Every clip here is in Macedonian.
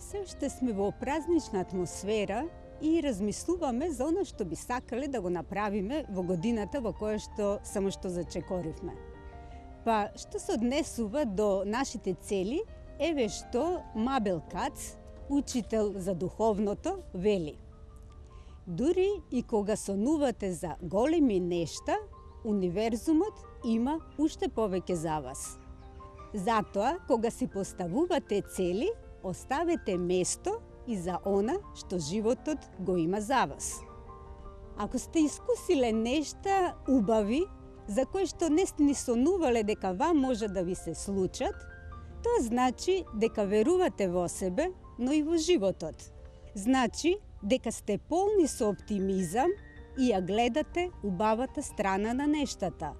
Се уште сме во празнична атмосфера и размислуваме за оно што би сакале да го направиме во годината во која што само што зачекоривме. Па, што се однесува до нашите цели, еве што Мабел Кац, учител за духовното, вели: дури и кога сонувате за големи нешта, универзумот има уште повеќе за вас. Затоа, кога си поставувате цели, оставете место и за она што животот го има за вас. Ако сте искусиле нешта убави, за кои што не сте ни сонувале дека вам може да ви се случат, тоа значи дека верувате во себе, но и во животот. Значи дека сте полни со оптимизам и ја гледате убавата страна на нештата.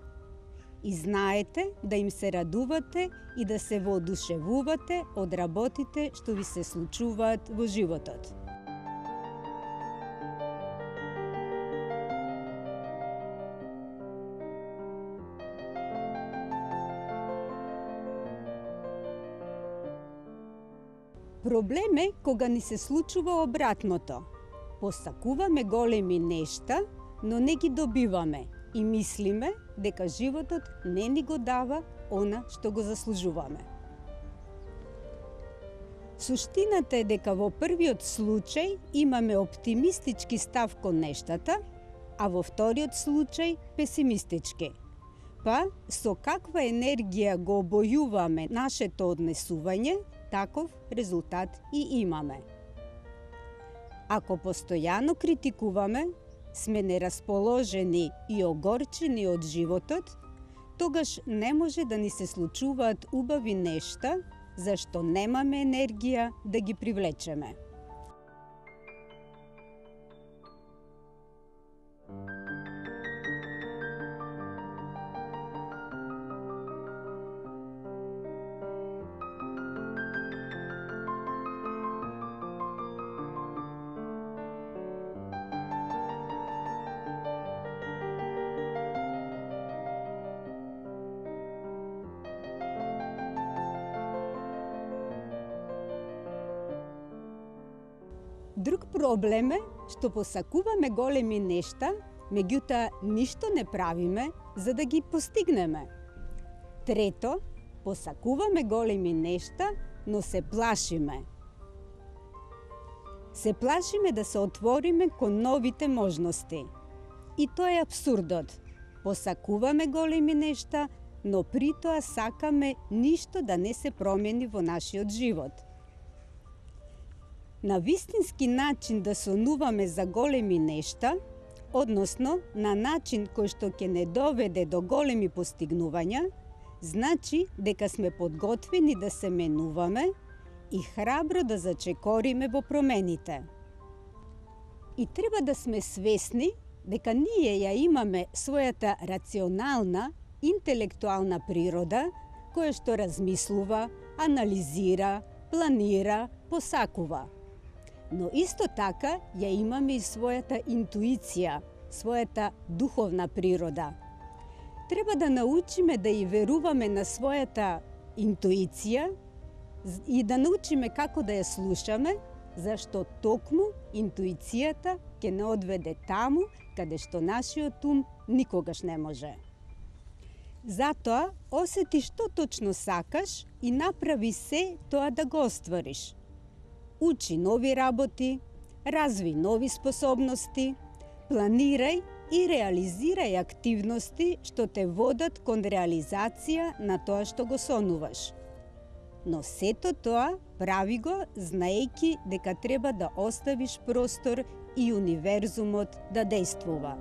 И знаете да им се радувате и да се воодушевувате од работите што ви се случуваат во животот. Проблем е кога ни се случува обратното. Посакуваме големи нешта, но не ги добиваме и мислиме дека животот не ни го дава она што го заслужуваме. Суштината е дека во првиот случај имаме оптимистички став кон нештата, а во вториот случај песимистички. Па, со каква енергија го обојуваме нашето однесување, таков резултат и имаме. Ако постојано критикуваме, сме нерасположени и огорчени од животот, тогаш не може да ни се случуваат убави нешта, зашто немаме енергија да ги привлечеме. Друг проблем е што посакуваме големи нешта, меѓутоа ништо не правиме за да ги постигнеме. Трето, посакуваме големи нешта, но се плашиме. Се плашиме да се отвориме кон новите можности. И тоа е апсурдот. Посакуваме големи нешта, но при тоа сакаме ништо да не се промени во нашиот живот. На вистински начин да сонуваме за големи нешта, односно на начин кој што ќе не доведе до големи постигнувања, значи дека сме подготвени да се менуваме и храбро да зачекориме во промените. И треба да сме свесни дека ние ја имаме својата рационална, интелектуална природа, која што размислува, анализира, планира, посакува. Но исто така ја имаме и својата интуиција, својата духовна природа. Треба да научиме да и веруваме на својата интуиција и да научиме како да ја слушаме, зашто токму интуицијата ќе не одведе таму каде што нашиот ум никогаш не може. Затоа, осети што точно сакаш и направи се тоа да го оствариш. Учи нови работи, разви нови способности, планирај и реализирај активности што те водат кон реализација на тоа што го сонуваш. Но сето тоа прави го знаејќи дека треба да оставиш простор и универзумот да дејствува.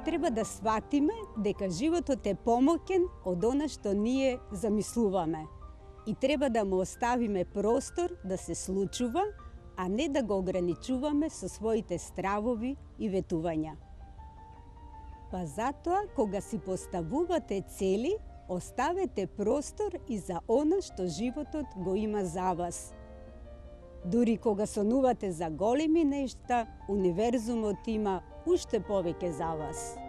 Треба да сватиме дека животот е помоќен од она што ние замислуваме и треба да му оставиме простор да се случува, а не да го ограничуваме со своите стравови и ветувања. Па затоа, кога си поставувате цели, оставете простор и за она што животот го има за вас. Дури кога сонувате за големи нешта, универзумот има уште повеќе за вас.